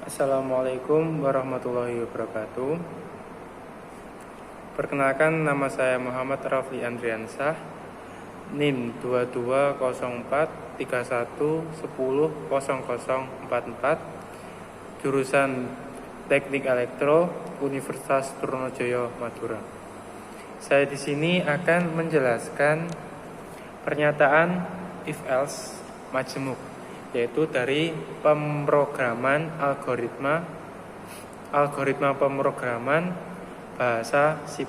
Assalamualaikum warahmatullahi wabarakatuh. Perkenalkan, nama saya Muhammad Rafli Andriansah, NIM 220431100044, jurusan Teknik Elektro, Universitas Trunojoyo, Madura. Saya di sini akan menjelaskan pernyataan if else majemuk, yaitu dari pemrograman algoritma pemrograman bahasa C++.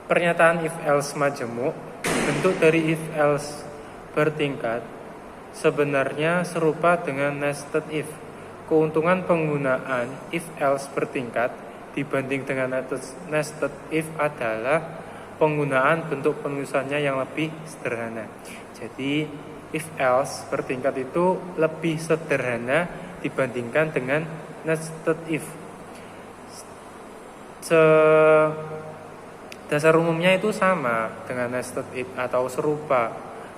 Pernyataan if else majemuk, bentuk dari if else bertingkat, sebenarnya serupa dengan nested if. Keuntungan penggunaan if else bertingkat dibanding dengan nested if adalah penggunaan bentuk penulisannya yang lebih sederhana. Jadi if else bertingkat itu lebih sederhana dibandingkan dengan nested if. Dasar umumnya itu sama dengan nested if atau serupa,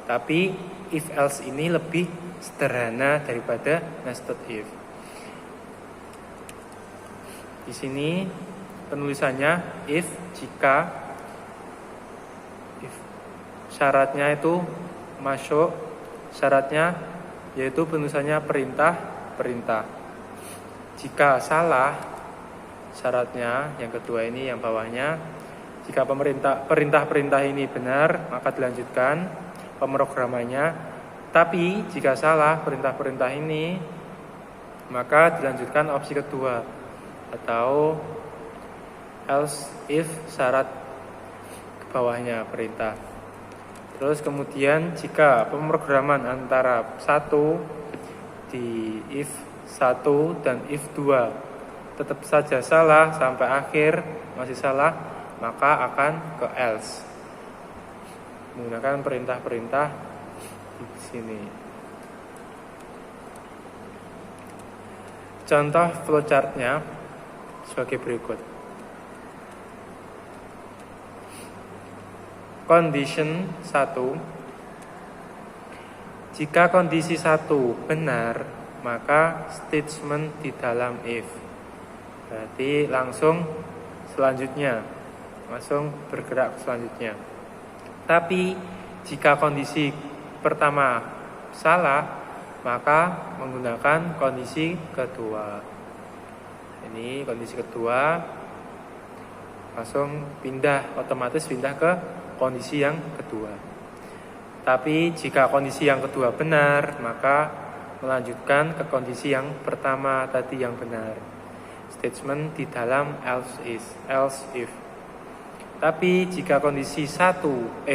tapi if else ini lebih sederhana daripada nested if. Di sini penulisannya if jika, syaratnya itu masuk, syaratnya yaitu penulisannya perintah. Jika salah, syaratnya yang kedua ini yang bawahnya, jika perintah ini benar, maka dilanjutkan pemrogramannya. Tapi jika salah perintah ini, maka dilanjutkan opsi kedua atau else if syarat ke bawahnya perintah. Terus kemudian jika pemrograman antara 1 di if 1 dan if 2 tetap saja salah sampai akhir masih salah, maka akan ke else menggunakan perintah di sini. Contoh flowchartnya sebagai berikut. Condition 1. Jika kondisi 1 benar, maka statement di dalam if. Berarti langsung bergerak selanjutnya. Tapi jika kondisi pertama salah, maka menggunakan kondisi kedua. Ini kondisi kedua, langsung otomatis pindah ke kondisi yang kedua. Tapi jika kondisi yang kedua benar, maka melanjutkan ke kondisi yang pertama tadi yang benar. Statement di dalam else if. Tapi jika kondisi 2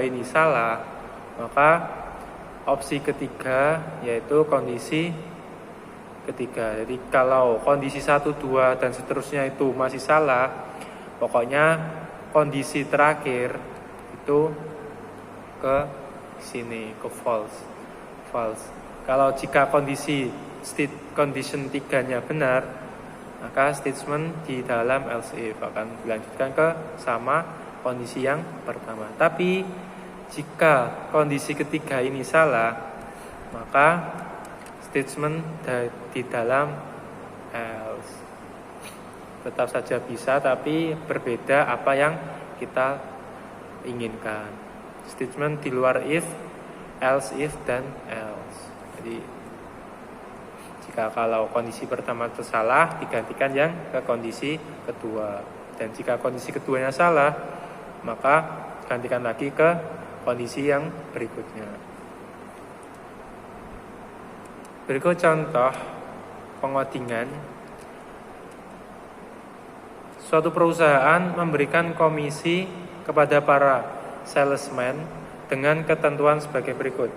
ini salah, maka opsi ketiga yaitu kondisi ketiga. Jadi kalau kondisi 1, 2 dan seterusnya itu masih salah, pokoknya kondisi terakhir itu ke sini, ke false. Kalau jika condition 3-nya benar, maka statement di dalam else if akan dilanjutkan ke sama kondisi yang pertama. Tapi jika kondisi ketiga ini salah, maka statement di dalam else tetap saja bisa, tapi berbeda apa yang kita inginkan. Statement di luar if, else if, dan else. Jadi kalau kondisi pertama itu salah, digantikan yang ke kondisi kedua. Dan jika kondisi keduanya salah, maka gantikan lagi ke kondisi yang berikutnya. Berikut contoh pengodingan. Suatu perusahaan memberikan komisi kepada para salesman dengan ketentuan sebagai berikut.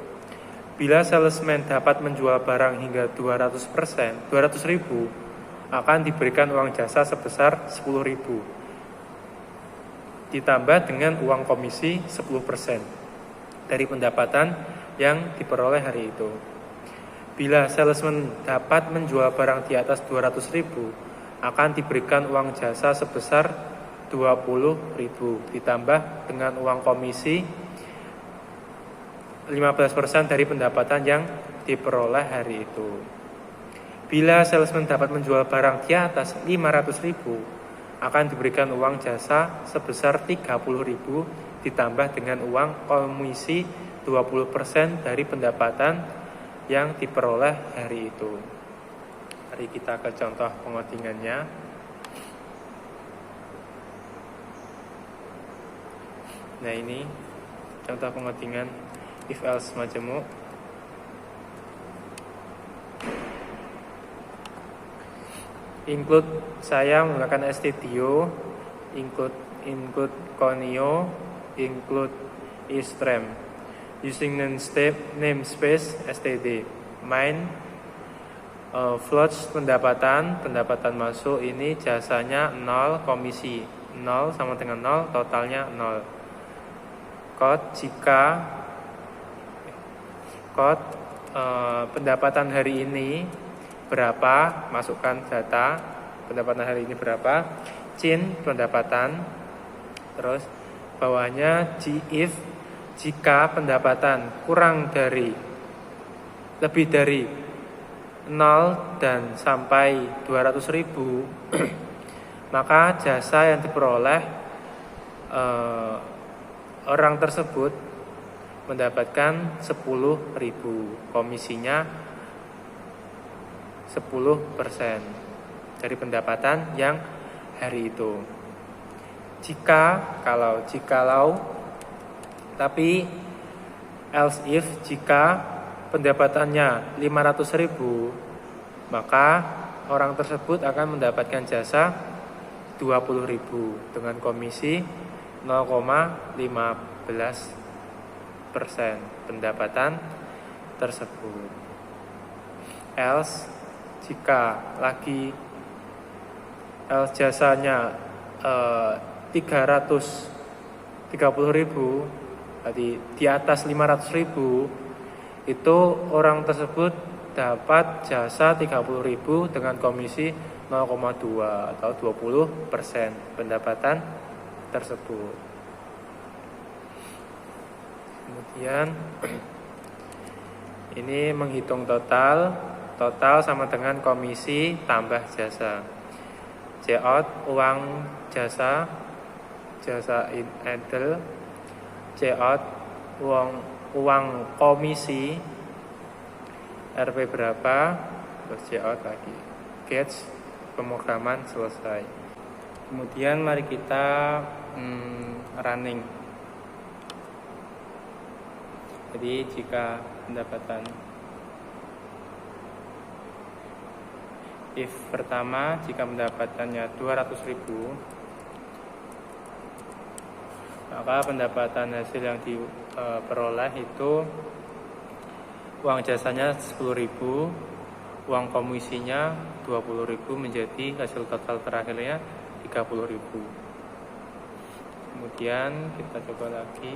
Bila salesman dapat menjual barang hingga 200.000, akan diberikan uang jasa sebesar 10.000, ditambah dengan uang komisi 10% dari pendapatan yang diperoleh hari itu. Bila salesman dapat menjual barang di atas 200.000, akan diberikan uang jasa sebesar 20.000, ditambah dengan uang komisi 15% dari pendapatan yang diperoleh hari itu. Bila salesman dapat menjual barang di atas 500.000, akan diberikan uang jasa sebesar 30.000 ditambah dengan uang komisi 20% dari pendapatan yang diperoleh hari itu. Mari kita ke contoh pengodingannya. Nah, ini contoh pengodingan if else majemuk. Include, saya menggunakan stdio, include conio, include istrem, using namespace std. Main floats pendapatan masuk ini jasanya 0, komisi 0 sama dengan 0, totalnya 0. Code pendapatan hari ini berapa, masukkan data pendapatan hari ini berapa, cin pendapatan, terus bawahnya if jika pendapatan lebih dari 0 dan sampai 200.000 maka jasa yang diperoleh orang tersebut mendapatkan 10.000, komisinya 10% dari pendapatan yang hari itu. Jikalau tapi else if jika pendapatannya 500.000, maka orang tersebut akan mendapatkan jasa 20.000 dengan komisi 0,15% pendapatan tersebut. Else jasanya 330.000, berarti di atas 500.000, itu orang tersebut dapat jasa 30.000 dengan komisi 0,2 atau 20% pendapatan tersebut. Kemudian ini menghitung total sama dengan komisi tambah jasa. Cout uang jasa idle, cout uang komisi RP berapa, terus cout lagi. Gauge pemrograman selesai. Kemudian mari kita running. Jadi jika pendapatan if pertama, jika pendapatannya 200.000, maka pendapatan hasil yang diperoleh itu uang jasanya 10.000, uang komisinya 20.000 menjadi hasil total terakhirnya 30.000. Kemudian kita coba lagi.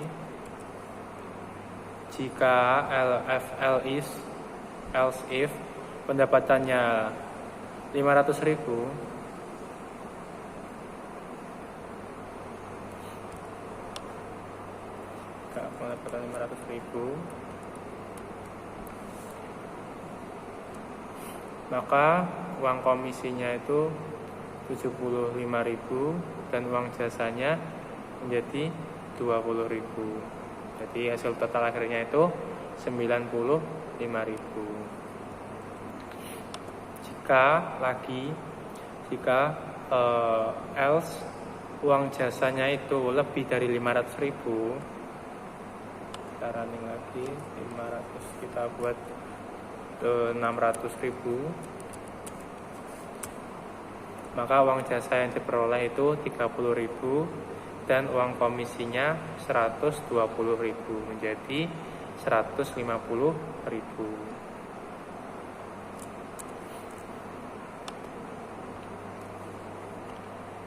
Jika else if pendapatannya 500.000, pendapatan 500.000, maka uang komisinya itu 75.000 dan uang jasanya menjadi 20.000. Jadi hasil total akhirnya itu 95.000. Jika else uang jasanya itu lebih dari 500.000, kita running lagi 500, kita buat 600.000, maka uang jasa yang diperoleh itu 30.000 dan uang komisinya 120.000 menjadi 150.000.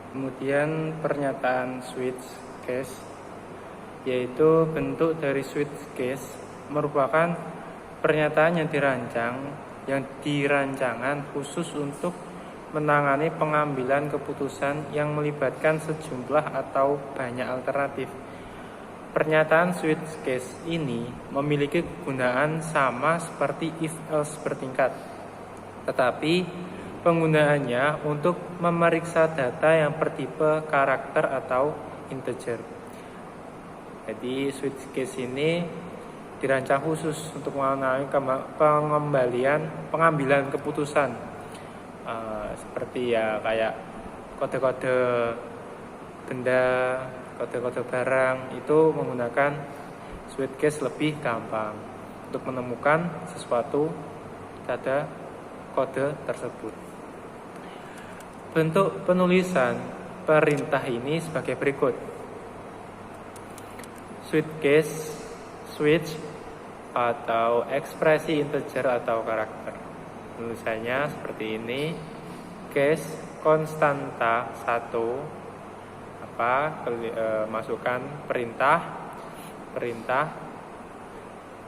Kemudian pernyataan switch case, yaitu bentuk dari switch case merupakan pernyataan yang dirancangan khusus untuk menangani pengambilan keputusan yang melibatkan sejumlah atau banyak alternatif. Pernyataan switch case ini memiliki kegunaan sama seperti if else bertingkat, tetapi penggunaannya untuk memeriksa data yang bertipe karakter atau integer. Jadi switch case ini dirancang khusus untuk mengalami pengambilan keputusan, seperti ya kayak kode-kode benda, kode-kode barang itu menggunakan switch case lebih gampang untuk menemukan sesuatu pada kode tersebut. Bentuk penulisan perintah ini sebagai berikut. Switch case, switch atau ekspresi integer atau karakter. Tulisannya seperti ini. Case konstanta 1 masukkan perintah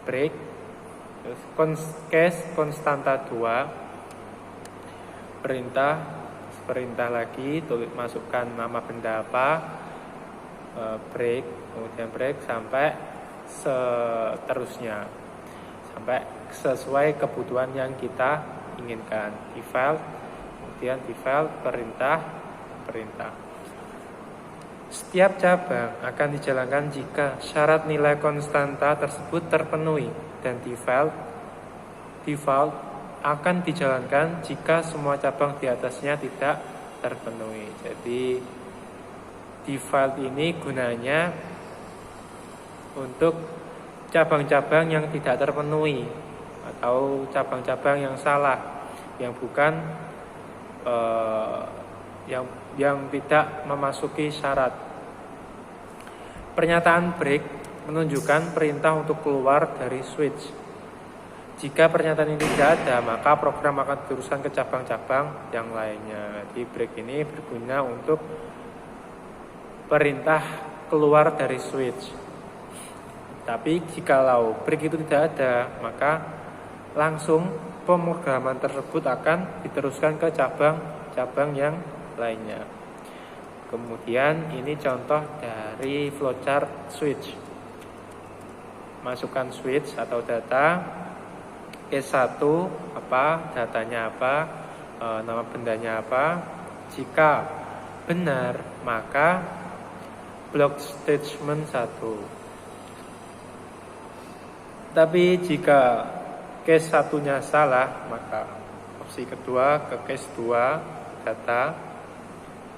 break, terus case konstanta 2 perintah lagi, masukkan nama benda apa, break, kemudian break sampai seterusnya, sampai sesuai kebutuhan yang kita inginkan. Default, kemudian default perintah. Setiap cabang akan dijalankan jika syarat nilai konstanta tersebut terpenuhi, dan default akan dijalankan jika semua cabang di atasnya tidak terpenuhi. Jadi default ini gunanya untuk cabang-cabang yang tidak terpenuhi atau cabang-cabang yang salah, yang bukan yang tidak memasuki syarat. Pernyataan break menunjukkan perintah untuk keluar dari switch. Jika pernyataan ini tidak ada, maka program akan diteruskan ke cabang-cabang yang lainnya. Jadi break ini berguna untuk perintah keluar dari switch. Tapi jikalau break itu tidak ada, maka langsung pemrograman tersebut akan diteruskan ke cabang-cabang yang lainnya. Kemudian ini contoh dari flowchart switch. Masukkan switch atau data. Case 1 datanya apa, nama bendanya apa. Jika benar, maka block statement 1. Tapi jika case 1-nya salah, maka opsi kedua ke case 2, data.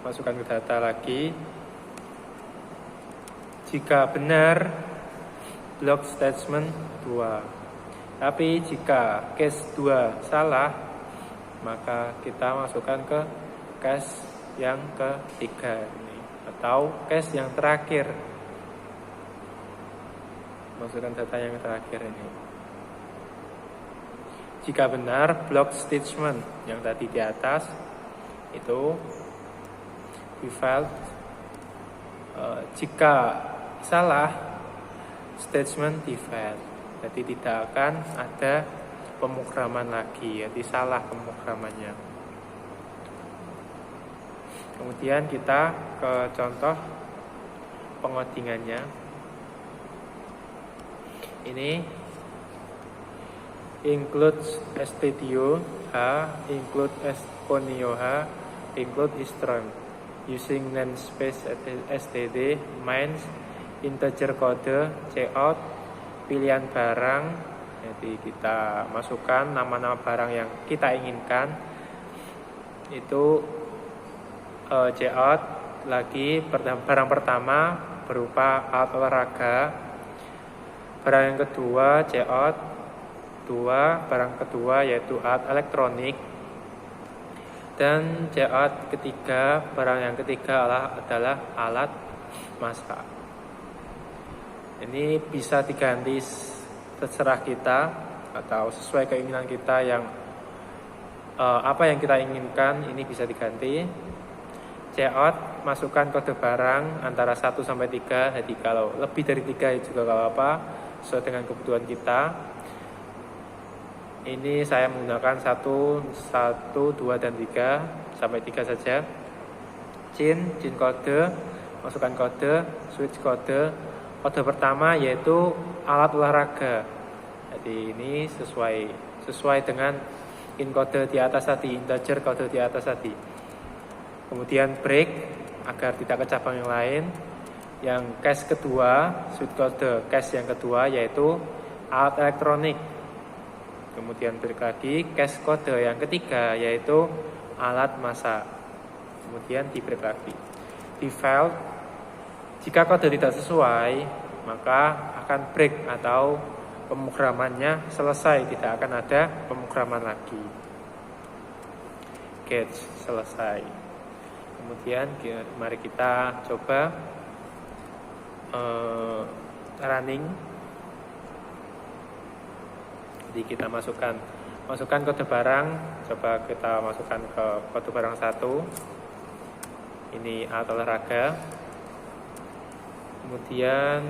Masukkan ke data lagi. Jika benar, block statement 2. Tapi jika case 2 salah, maka kita masukkan ke case yang ketiga ini, atau case yang terakhir. Masukkan data yang terakhir ini. Jika benar, block statement yang tadi di atas itu default. Jika salah, statement default. Jadi tidak akan ada pemrograman lagi, jadi salah pemrogramannya. Kemudian kita ke contoh pengodingannya. Ini include stdio h, include esconio h, include string. Using namespace std mains integer kode cout pilihan barang. Jadi kita masukkan nama-nama barang yang kita inginkan. Itu cout lagi barang pertama berupa alat olahraga. Barang yang kedua cout 2, barang kedua yaitu alat elektronik. Dan cout ketiga, barang yang ketiga adalah alat masak. Ini bisa diganti terserah kita atau sesuai keinginan kita, yang apa yang kita inginkan ini bisa diganti. Cout masukkan kode barang antara 1 sampai 3. Jadi kalau lebih dari 3 juga gak apa-apa, sesuai dengan kebutuhan kita. Ini saya menggunakan 1, 2, dan 3 sampai 3 saja. Cin kode, masukkan kode, switch kode, Kode pertama yaitu alat olahraga. Jadi ini sesuai dengan encode di atas tadi, integer kode di atas tadi. Kemudian break agar tidak ke cabang yang lain. Yang cache kedua, switch kode cache yang kedua yaitu alat elektronik. Kemudian break lagi, cache kode yang ketiga yaitu alat masak. Kemudian di break lagi. Default, jika kode tidak sesuai, maka akan break atau pemrogramannya selesai, tidak akan ada pemrograman lagi. Catch selesai. Kemudian mari kita coba running. Jadi kita masukkan kode barang. Coba kita masukkan ke kode barang 1. Ini alat olahraga. Kemudian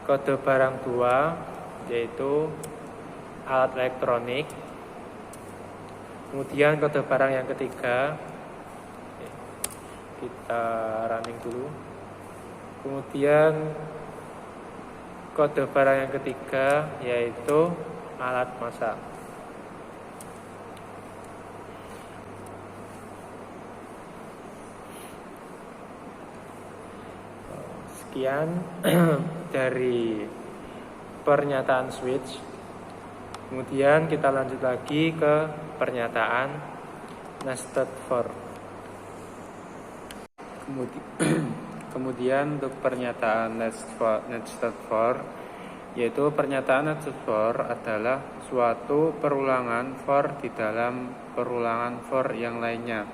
kode barang 2 yaitu alat elektronik. Kemudian kode barang yang ketiga, kita running dulu. Kemudian kode barang yang ketiga yaitu alat masak. Sekian dari pernyataan switch. Kemudian kita lanjut lagi ke pernyataan nested for. Kemudian untuk pernyataan nested for, yaitu pernyataan nested for adalah suatu perulangan for di dalam perulangan for yang lainnya.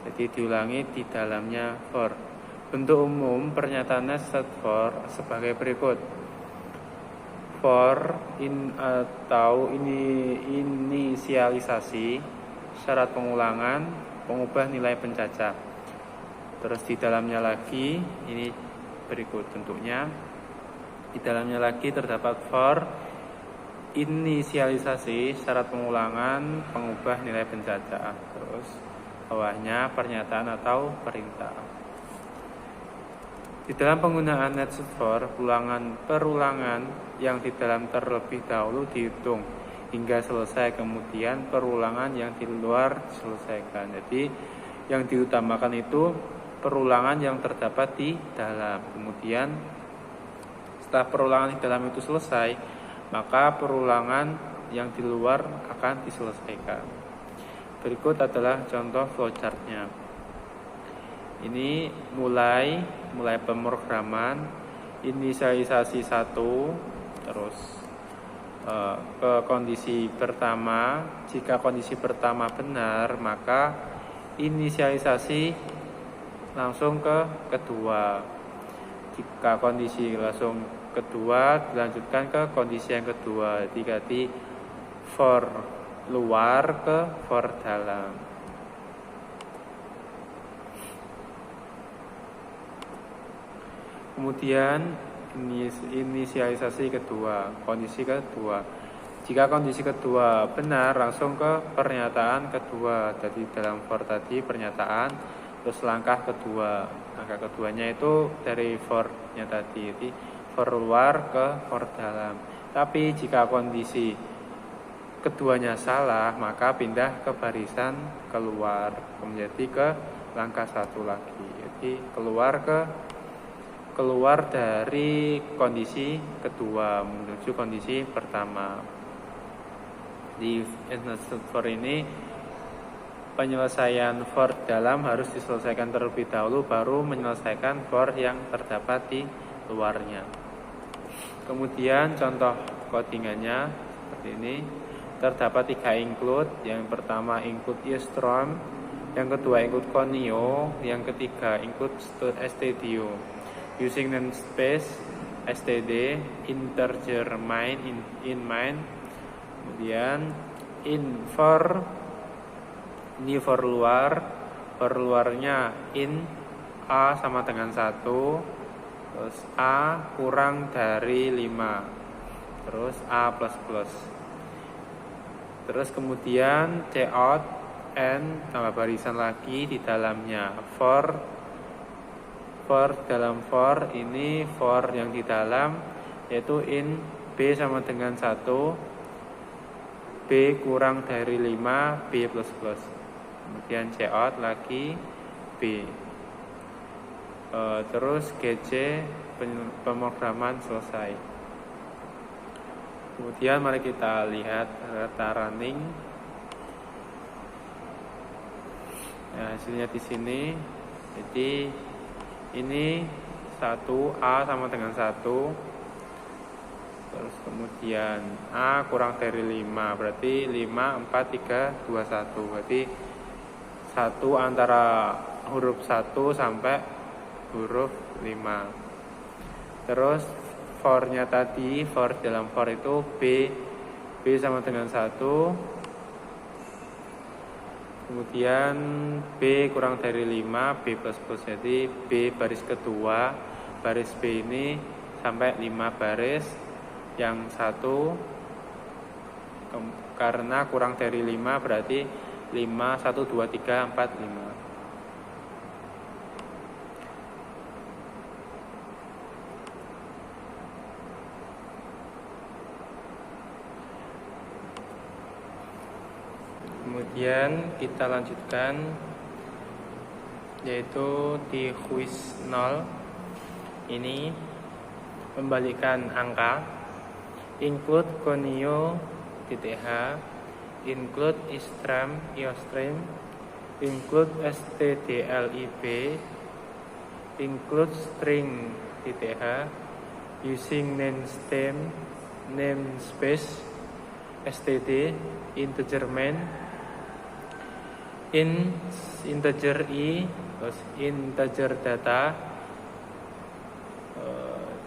Jadi diulangi di dalamnya for. Bentuk umum pernyataan nested for sebagai berikut. For atau inisialisasi syarat pengulangan pengubah nilai pencacah. Terus di dalamnya lagi, ini berikut bentuknya. Di dalamnya lagi terdapat for inisialisasi syarat pengulangan pengubah nilai pencacah. Terus bawahnya pernyataan atau perintah. Di dalam penggunaan nested for, perulangan yang di dalam terlebih dahulu dihitung hingga selesai, kemudian perulangan yang di luar diselesaikan. Jadi yang diutamakan itu perulangan yang terdapat di dalam. Kemudian setelah perulangan di dalam itu selesai, maka perulangan yang di luar akan diselesaikan. Berikut adalah contoh flowchartnya. Ini mulai pemrograman, inisialisasi 1, terus ke kondisi pertama. Jika kondisi pertama benar, maka inisialisasi langsung ke kedua. Jika kondisi langsung kedua, dilanjutkan ke kondisi yang kedua. Diganti for luar ke for dalam. Kemudian inisialisasi kedua, kondisi kedua. Jika kondisi kedua benar, langsung ke pernyataan kedua. Jadi dalam for tadi pernyataan, terus langkah kedua. Langkah keduanya itu dari for-nya tadi, jadi for luar ke for dalam. Tapi jika kondisi keduanya salah, maka pindah ke barisan keluar, menjadi ke langkah 1 lagi. Jadi keluar dari kondisi kedua menuju kondisi pertama. Di nested for ini penyelesaian for dalam harus diselesaikan terlebih dahulu, baru menyelesaikan for yang terdapat di luarnya. Kemudian contoh codingannya seperti ini. Terdapat 3 include. Yang pertama include eastrom, yang kedua include conio, yang ketiga include stdio. Using namespace std integer main in main. Kemudian ini for luarnya in a sama dengan 1, terus a kurang dari 5, terus a plus plus. Terus kemudian cout n tambah barisan lagi, di dalamnya for For dalam for ini for yang di dalam, yaitu in B sama dengan 1, B kurang dari 5, B plus plus. Kemudian C out lagi B. Terus GC pemrograman selesai. Kemudian mari kita lihat data running. Nah, hasilnya di sini. Jadi ini 1A sama dengan 1. Terus kemudian A kurang dari 5. Berarti 5, 4, 3, 2, 1. Berarti 1 antara huruf 1 sampai huruf 5. Terus for-nya tadi, for dalam for itu B sama dengan 1. Kemudian B kurang dari 5, B plus plus. Jadi B baris kedua, baris B ini sampai 5 baris. Yang 1 karena kurang dari 5 berarti 5, 1, 2, 3, 4, 5. Kemudian kita lanjutkan, yaitu di quiz 0 ini membalikan angka. Include conio TTH, include istram iostream, include stdlib, include string TTH, using namespace std, integer main, integer i, terus integer data,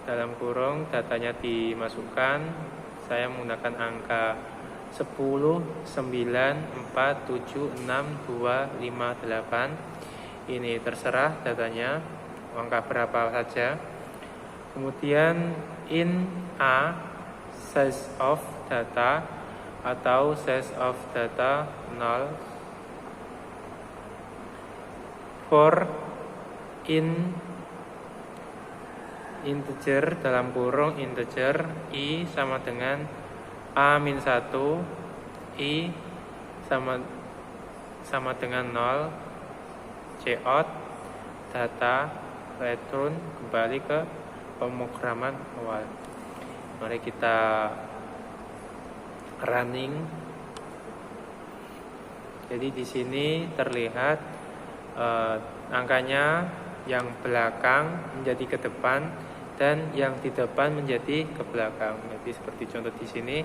dalam kurung datanya dimasukkan. Saya menggunakan angka 10, 9, 4, 7, 6, 2, 5, 8. Ini terserah datanya, angka berapa saja. Kemudian in A, size of data atau size of data 0. For in integer dalam kurung integer i sama dengan A-1, i sama dengan 0, cout data return kembali ke pemrograman awal. Mari kita running. Jadi di sini terlihat angkanya yang belakang menjadi ke depan dan yang di depan menjadi ke belakang. Jadi seperti contoh di sini,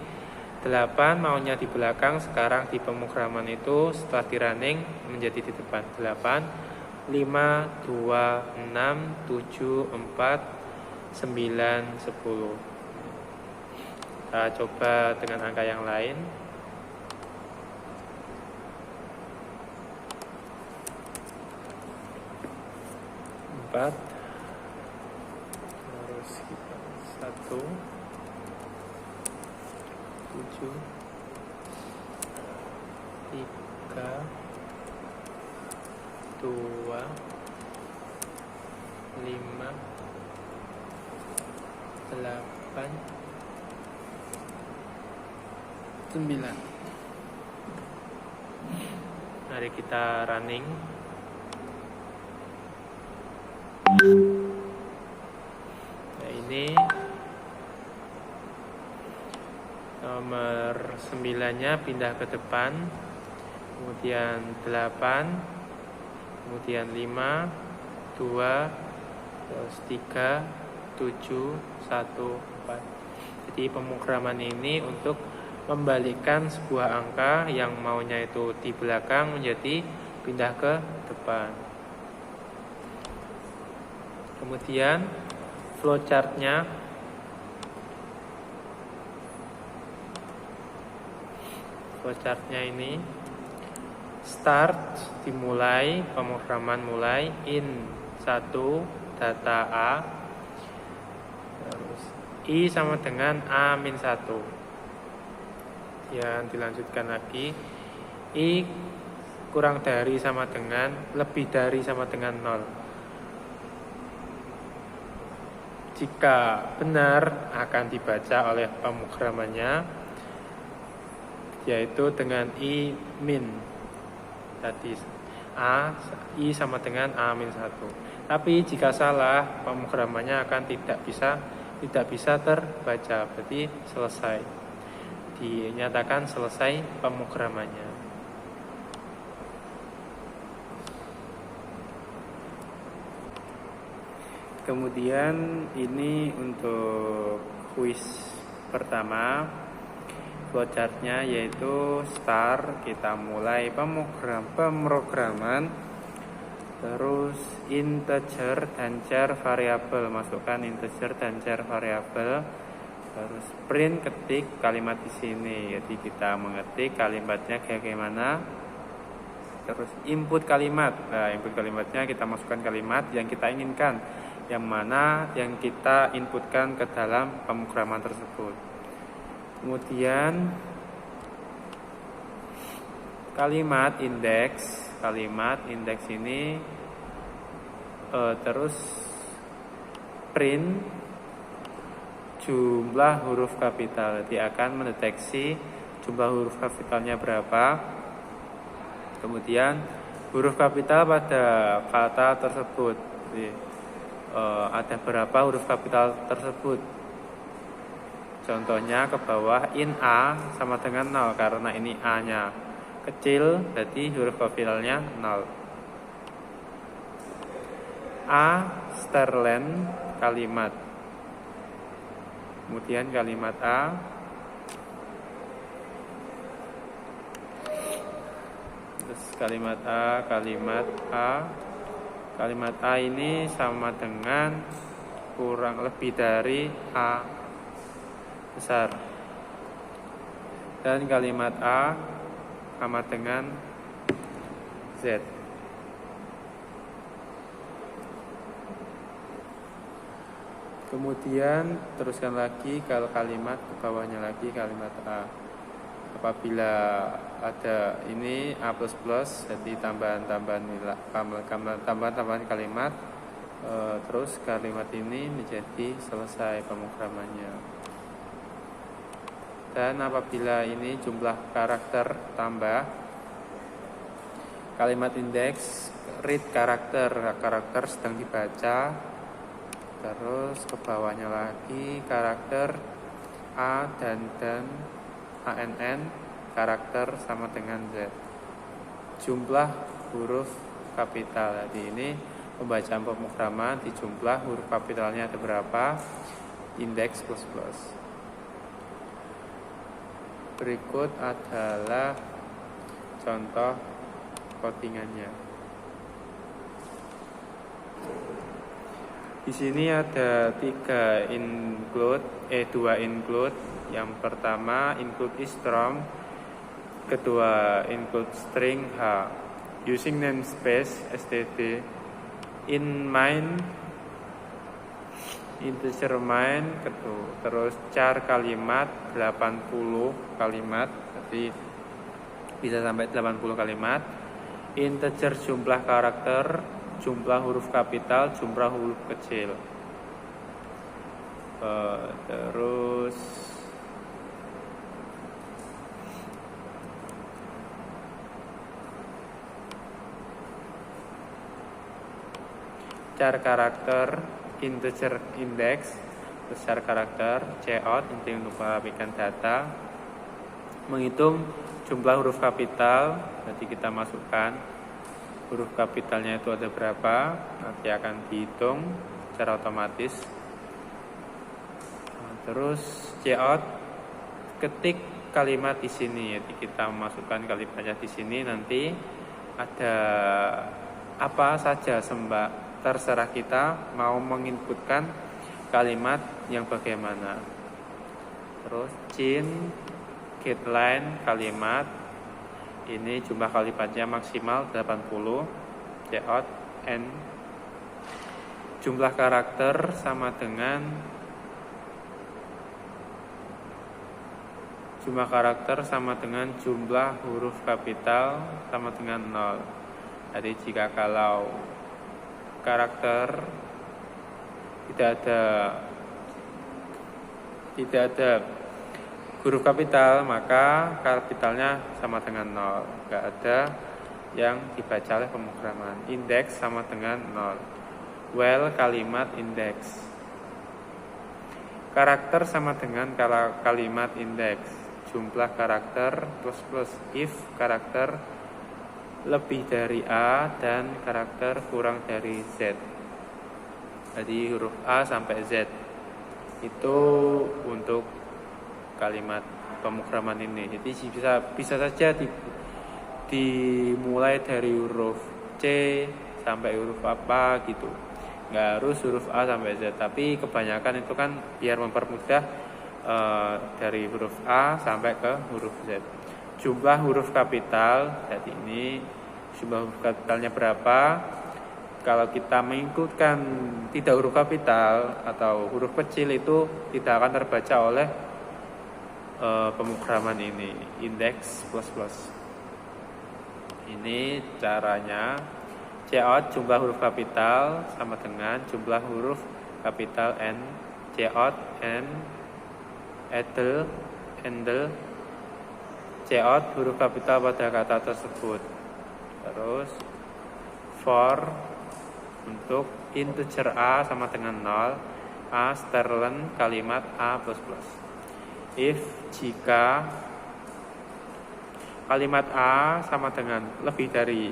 8 maunya di belakang, sekarang di pemrograman itu setelah di running menjadi di depan. 8, 5, 2, 6, 7, 4, 9, 10. Kita coba dengan angka yang lain. 4, terus kita 1, 7, 3, 2, 5, 8, 9. Mari kita running. Nah, ini nomor 9-nya pindah ke depan, kemudian 8, kemudian 5, 2, terus 3, 7, 1, 4. Jadi pemrograman ini untuk membalikkan sebuah angka yang maunya itu di belakang menjadi pindah ke depan. Kemudian flowchartnya ini start dimulai, pemrograman mulai in 1 data A, terus I sama dengan A-1, yang dilanjutkan lagi I kurang dari sama dengan lebih dari sama dengan 0. Jika benar akan dibaca oleh pemrogramannya, yaitu dengan I min. Tadi I sama dengan A min 1. Tapi jika salah, pemrogramannya akan tidak bisa terbaca. Berarti selesai. Dinyatakan selesai pemrogramannya. Kemudian ini untuk kuis pertama, flowchartnya yaitu start, kita mulai pemrograman, terus integer dan char variabel, masukkan integer dan char variabel, terus print, ketik kalimat di sini. Jadi kita mengetik kalimatnya kayak gimana, terus input kalimat. Nah, input kalimatnya kita masukkan kalimat yang kita inginkan, yang mana yang kita inputkan ke dalam pemrograman tersebut. Kemudian kalimat indeks ini terus print jumlah huruf kapital. Jadi akan mendeteksi jumlah huruf kapitalnya berapa. Kemudian huruf kapital pada kata tersebut. Jadi, ada berapa huruf kapital tersebut. Contohnya ke bawah, in A sama dengan 0, karena ini A nya kecil, jadi huruf kapitalnya 0. A sterlen kalimat. Kemudian kalimat A, terus kalimat A ini sama dengan kurang lebih dari A besar. Dan kalimat A sama dengan Z. Kemudian teruskan lagi kalau kalimat ke bawahnya lagi kalimat A. Apabila ada ini A++, jadi tambahan kalimat, terus kalimat ini menjadi selesai pemrogramannya. Dan apabila ini jumlah karakter tambah, kalimat indeks read karakter sedang dibaca, terus ke bawahnya lagi karakter A dan ANN, karakter sama dengan Z. Jumlah huruf kapital. Jadi ini pembacaan pemrograman di jumlah huruf kapitalnya ada berapa, indeks plus. Berikut adalah contoh codingannya. Di sini ada 2 include. Yang pertama include is from, kedua include string H, using namespace std, in main integer main, terus char kalimat 80 kalimat, jadi bisa sampai 80 kalimat, integer jumlah karakter, jumlah huruf kapital, jumlah huruf kecil, terus char karakter, integer index, char karakter, cout inti untuk mengapikan data, menghitung jumlah huruf kapital. Nanti kita masukkan huruf kapitalnya itu ada berapa, nanti akan dihitung secara otomatis. Terus cout, ketik kalimat di sini. Jadi kita masukkan kalimatnya di sini, nanti ada apa saja terserah kita mau menginputkan kalimat yang bagaimana. Terus getLine kalimat, ini jumlah kalimatnya maksimal 80, cout n, jumlah karakter sama dengan jumlah huruf kapital sama dengan 0. Jadi jika kalau karakter tidak ada tidak ada huruf kapital, maka kapitalnya sama dengan 0. Nggak ada yang dibaca oleh pemrograman. Indeks sama dengan 0. While kalimat indeks. Karakter sama dengan kalimat indeks. Jumlah karakter plus if karakter lebih dari A dan karakter kurang dari Z. Jadi huruf A sampai Z. Itu untuk kalimat pemrograman ini. Jadi bisa saja dimulai dari huruf C sampai huruf apa gitu. Nggak harus huruf A sampai Z, tapi kebanyakan itu kan biar mempermudah dari huruf A sampai ke huruf Z. Jumlah huruf kapital, jadi ini jumlah huruf kapitalnya berapa? Kalau kita mengikutkan tidak huruf kapital atau huruf kecil itu tidak akan terbaca oleh pemrograman ini, indeks plus. Ini caranya. Cout jumlah huruf kapital sama dengan jumlah huruf kapital N. Cout N handle cout huruf kapital pada kata tersebut. Terus for untuk integer A sama dengan 0, A sterlen kalimat A++. If jika kalimat A sama dengan lebih dari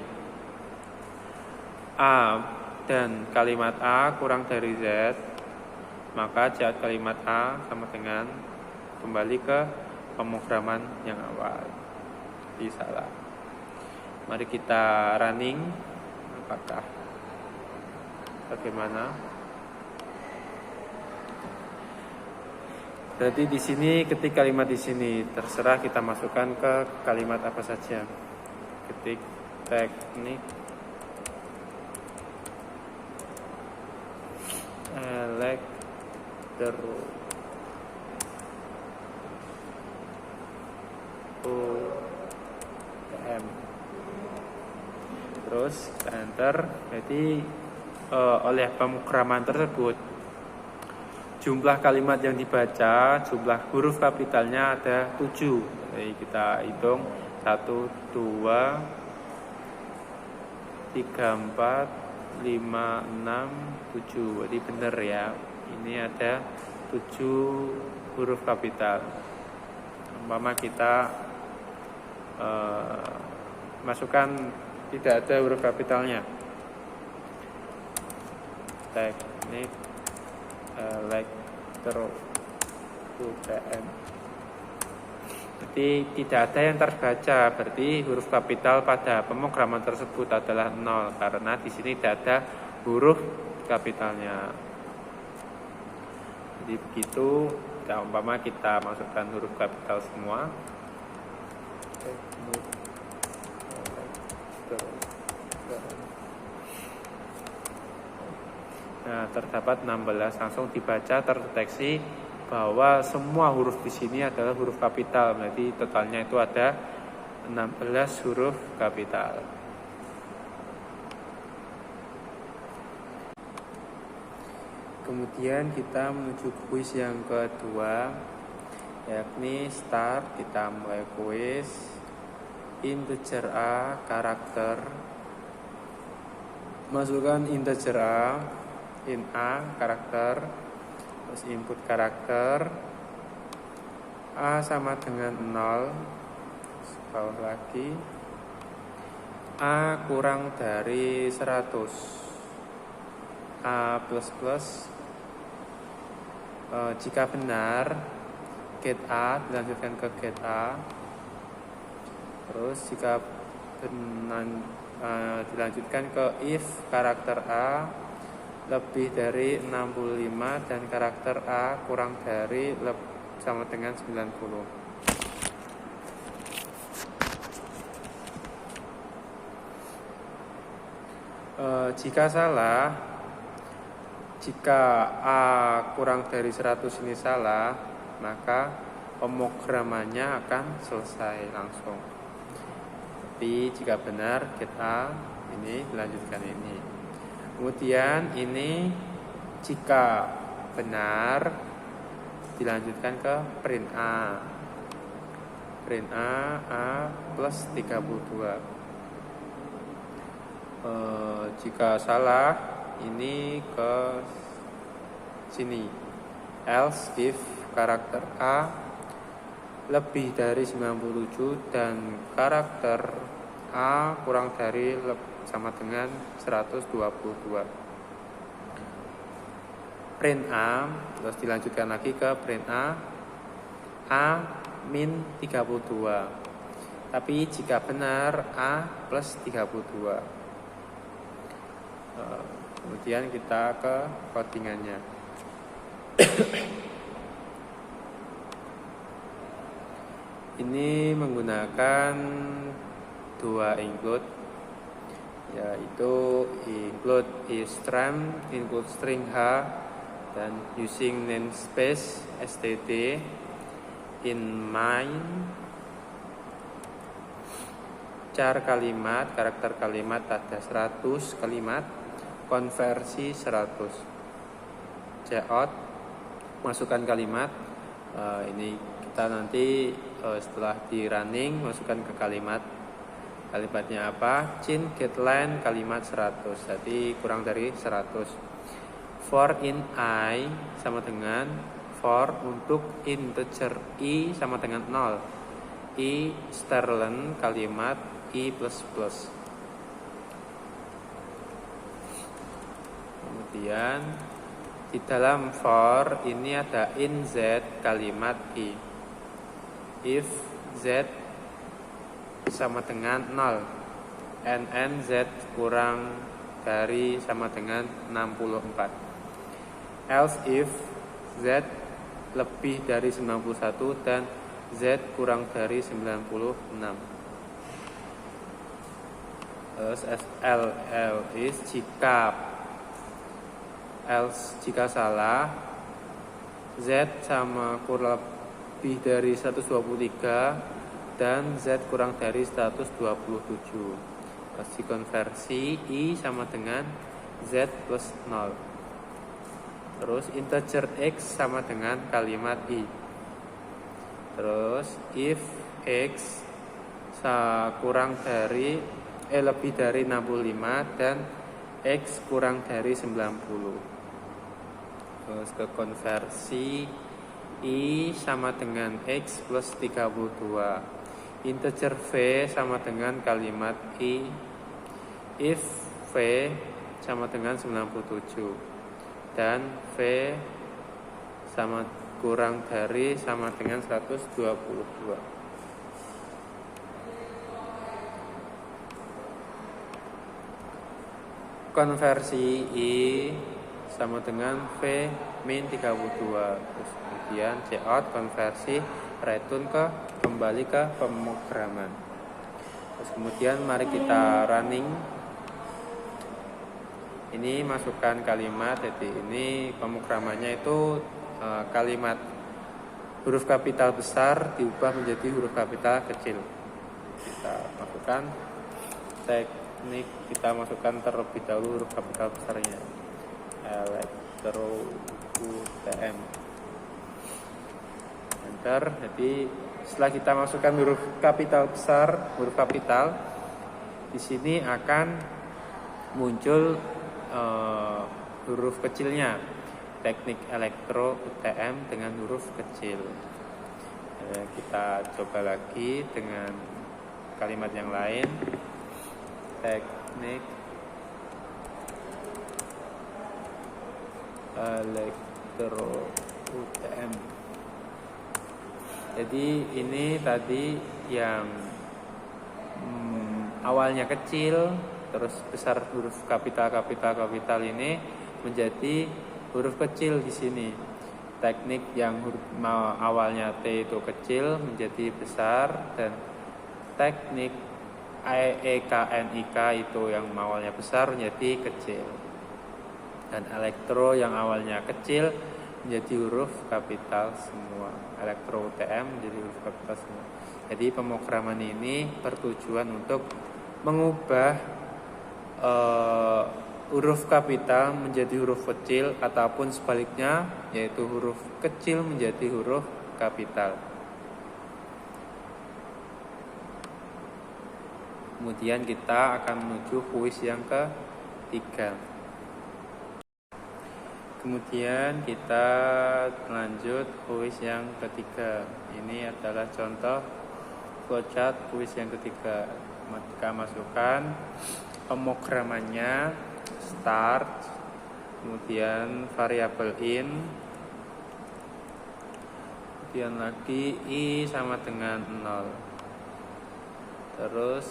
A dan kalimat A kurang dari Z, maka cout kalimat A sama dengan kembali ke pemrograman yang awal. Jadi salah. Mari kita running. Apakah bagaimana? Berarti di sini ketik kalimat di sini, terserah kita masukkan ke kalimat apa saja. Ketik teknik elektro UTM, terus enter. Jadi oleh pemrograman tersebut jumlah kalimat yang dibaca, jumlah huruf kapitalnya ada 7. Jadi kita hitung 1, 2, 3, 4, 5, 6, 7. Jadi benar ya. Ini ada 7 huruf kapital. Umpama kita masukkan tidak ada huruf kapitalnya. Teknik elektro UTM. Jadi tidak ada yang terbaca, berarti huruf kapital pada pemrograman tersebut adalah 0 karena di sini tidak ada huruf kapitalnya. Jadi begitu, umpama kita masukkan huruf kapital semua. Nah, terdapat 16, langsung dibaca, terdeteksi bahwa semua huruf di sini adalah huruf kapital. Berarti totalnya itu ada 16 huruf kapital. Kemudian kita menuju kuis yang kedua, yakni start. Kita mulai kuis. Integer A karakter. Masukkan integer A, in A karakter, terus input karakter. A sama dengan 0. Bawah lagi. A kurang dari 100. A plus. Jika benar, get A dilanjutkan ke get A. Terus jika dilanjutkan ke if karakter A lebih dari 65 dan karakter A kurang dari sama dengan 90. Jika salah, jika A kurang dari 100 ini salah, maka pemrogramannya akan selesai langsung. Tapi jika benar, get A, ini dilanjutkan ini. Kemudian ini jika benar, dilanjutkan ke print A. Print A plus 32. Jika salah, ini ke sini. Else if karakter A lebih dari 97 dan karakter A kurang dari sama dengan 122. Print A, terus dilanjutkan lagi ke print A min 32. Tapi jika benar A plus 32. Kemudian kita ke codingannya. Ini menggunakan dua include, yaitu include isTrem, include string H, dan using namespace std in main char kalimat, karakter kalimat ada 100 kalimat, konversi 100. Cout, masukkan kalimat. Ini kita nanti setelah di running masukkan ke kalimat. Kalimatnya apa? Chin getLine kalimat 100. Jadi kurang dari 100. For in I sama dengan for untuk integer I sama dengan 0. I sterlen kalimat I plus plus. Kemudian di dalam for ini ada in Z kalimat I. If Z sama dengan 0, NN Z kurang dari sama dengan 64. Else if Z lebih dari 91 dan Z kurang dari 96. Terus else jika salah, Z sama kurang lebih dari 123 dan Z kurang dari 127. Terus dikonversi I sama dengan Z plus 0. Terus integer X sama dengan kalimat I. Terus if X kurang dari lebih dari 65 dan X kurang dari 90. Terus ke konversi I sama dengan X plus 32. Integer V sama dengan kalimat I. If V sama dengan 97 dan V sama kurang dari sama dengan 122. Konversi I sama dengan V min 32. Terus kemudian cout konversi return kembali ke pemrograman. Terus kemudian mari kita running. Ini masukkan kalimat. Jadi ini pemrogramannya itu kalimat huruf kapital besar diubah menjadi huruf kapital kecil. Kita masukkan teknik, kita masukkan terlebih dahulu huruf kapital besarnya. Elektro UTM. Enter. Jadi setelah kita masukkan huruf kapital besar, huruf kapital, di sini akan muncul huruf kecilnya. Teknik elektro UTM dengan huruf kecil. Kita coba lagi dengan kalimat yang lain. Teknik elektro UTM. Jadi ini tadi yang awalnya kecil, terus besar huruf kapital ini menjadi huruf kecil di sini. Teknik yang huruf awalnya T itu kecil menjadi besar, dan teknik EKNIK itu yang awalnya besar menjadi kecil. Dan elektro yang awalnya kecil menjadi huruf kapital semua. Elektro UTM menjadi huruf kapital semua. Jadi pemrograman ini bertujuan untuk mengubah huruf kapital menjadi huruf kecil ataupun sebaliknya, yaitu huruf kecil menjadi huruf kapital. Kemudian kita akan menuju kuis yang ketiga. Kemudian kita lanjut kuis yang ketiga. Ini adalah contoh flowchart kuis yang ketiga. Kita masukkan pemrogramannya, start, kemudian variabel in, kemudian lagi i sama dengan 0, terus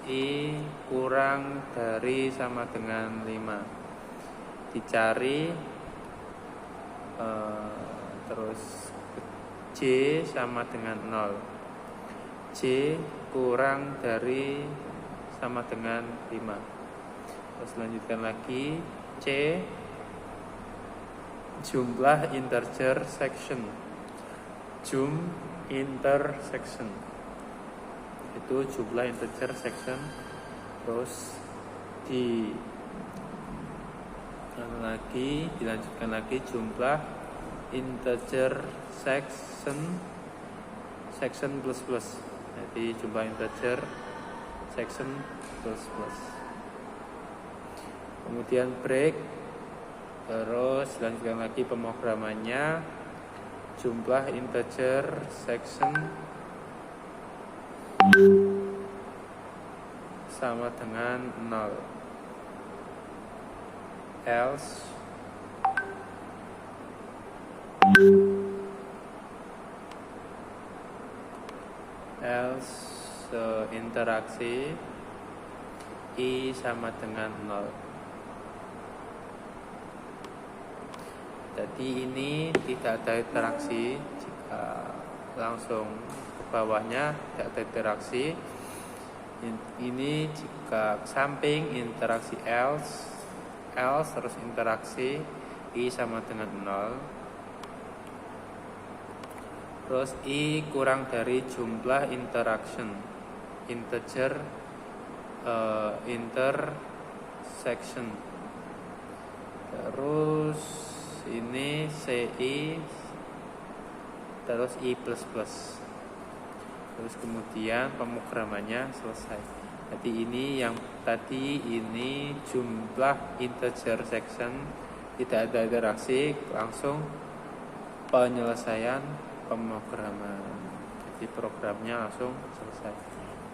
i kurang dari sama dengan 5, dicari, terus j sama dengan 0, j kurang dari sama dengan 5. Terus lanjutkan lagi, c jumlah integer section, intersection, itu jumlah integer section. Terus dilanjutkan lagi jumlah integer section plus, jadi jumlah integer section plus. Kemudian break, terus lanjutkan lagi pemrogramannya, jumlah integer section sama dengan 0, else interaksi i sama dengan 0. Jadi ini tidak ada interaksi, jika langsung ke bawahnya tidak ada interaksi. Ini jika samping interaksi else terus interaksi i sama dengan 0. Terus i kurang dari jumlah integer intersection. Terus ini ci terus i plus. Terus kemudian pemrogramannya selesai. Jadi ini yang tadi ini jumlah integer section, tidak ada interaksi, langsung penyelesaian pemrograman. Jadi programnya langsung selesai.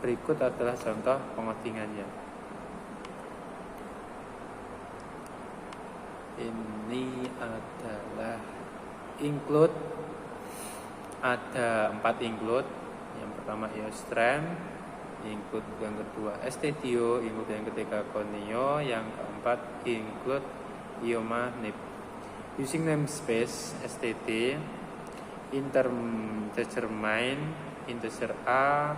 Berikut adalah contoh pengodingannya. Ini adalah include, ada 4 include. Yang pertama EOSTREM, include yang kedua STDIO, include yang ketiga CONIO, yang keempat include IOMA NIP. Using namespace std, integer main, integer a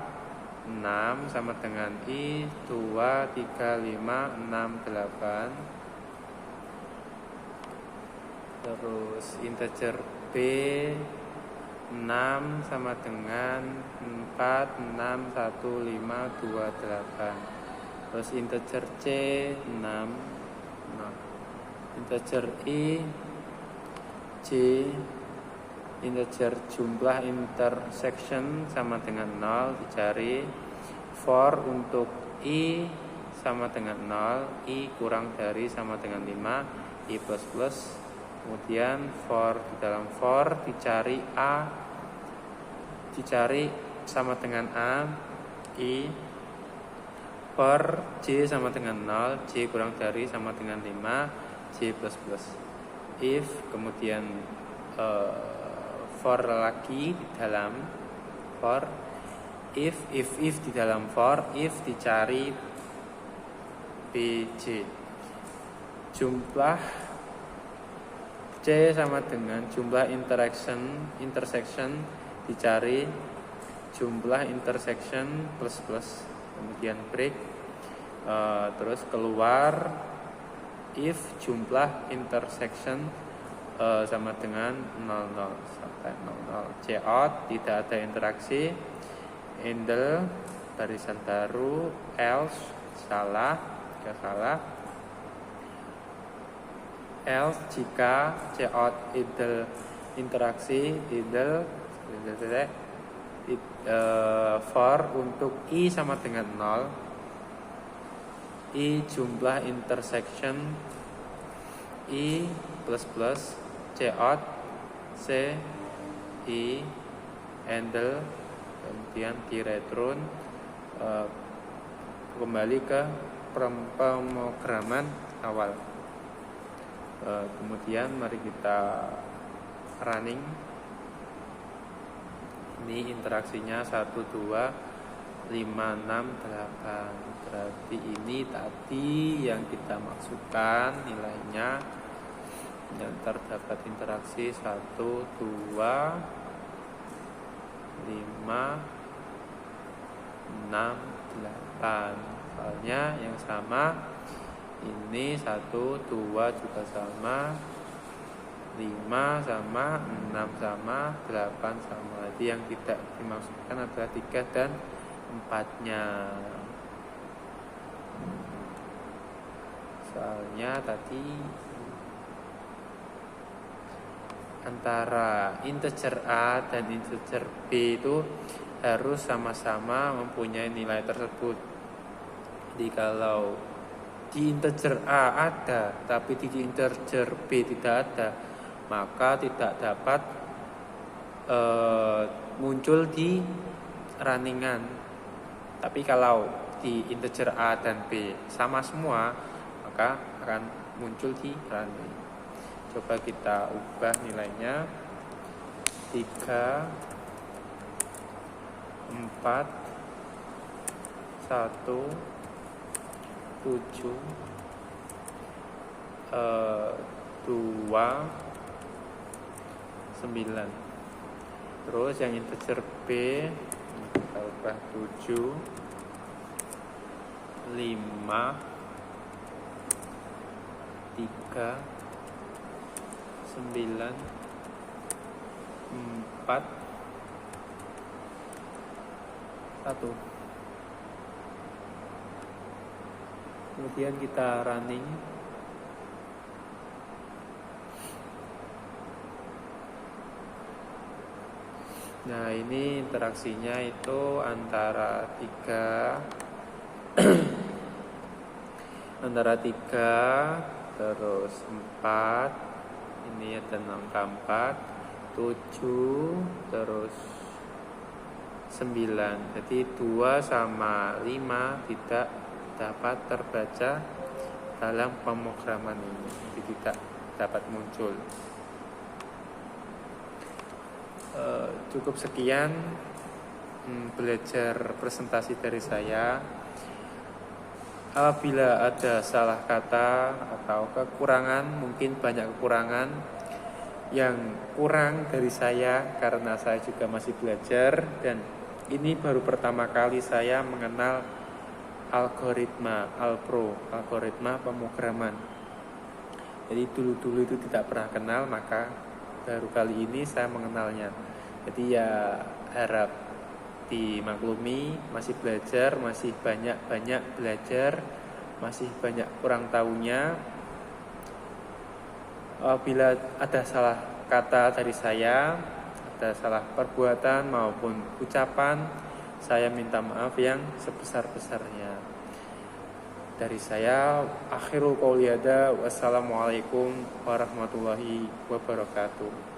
6 sama dengan i 2, 3, 5, 6, 8. Terus integer b 6 sama dengan 4, 6, 1, 5, 2, 8. Terus integer c 6, integer i j, integer jumlah intersection sama dengan 0, dicari. For untuk i sama dengan 0, i kurang dari sama dengan 5, i plus. Kemudian for, di dalam for dicari a, dicari sama dengan a, i. For j sama dengan 0, j kurang dari sama dengan 5, j plus. If, kemudian for lagi di dalam for, if di dalam for, if dicari bj. Jumlah c sama dengan jumlah intersection dicari jumlah intersection plus. Kemudian break, terus keluar if jumlah intersection sama dengan 00 sampai 00. Cout, tidak ada interaksi. Handle, barisan baru. Else, salah, jika salah. else jika cout idle interaksi idle for untuk i sama dengan 0, i jumlah intersection i plus plus cout c i handle kemudian di return kembali ke pemrograman awal. Kemudian mari kita running. Ini interaksinya 1, 2, 5, 6, 8. Berarti ini tadi yang kita maksudkan nilainya, dan terdapat interaksi 1, 2, 5, 6, 8. Soalnya yang sama ini 1, 2 juga sama, 5 sama, 6 sama, 8 sama. Jadi yang tidak dimaksudkan adalah 3 dan 4-nya. Soalnya tadi antara integer A dan integer B itu harus sama-sama mempunyai nilai tersebut. Jadi kalau di integer A ada, tapi di integer B tidak ada, maka tidak dapat muncul di runningan. Tapi kalau di integer A dan B sama semua, maka akan muncul di running. Coba kita ubah nilainya 3, 4, 1, 7, 2, 9. Terus yang integer B kita ubah 7, 5, 3, 9, 4, 1. Kemudian kita running. Nah, ini interaksinya itu antara 3 antara 3 terus 4, ini ada 6 tambah 7 terus 9. Jadi 2 sama 5 tidak dapat terbaca dalam pemrograman ini, jadi tidak dapat muncul. Cukup sekian belajar presentasi dari saya. Apabila ada salah kata atau kekurangan, mungkin banyak kekurangan yang kurang dari saya karena saya juga masih belajar, dan ini baru pertama kali saya mengenal algoritma algoritma pemrograman. Jadi dulu itu tidak pernah kenal, maka baru kali ini saya mengenalnya. Jadi ya harap dimaklumi, masih belajar, masih banyak belajar, masih banyak kurang tahunya. Apabila ada salah kata dari saya, ada salah perbuatan maupun ucapan, saya minta maaf yang sebesar-besarnya. Dari saya, akhirul qouli hadza, wassalamualaikum warahmatullahi wabarakatuh.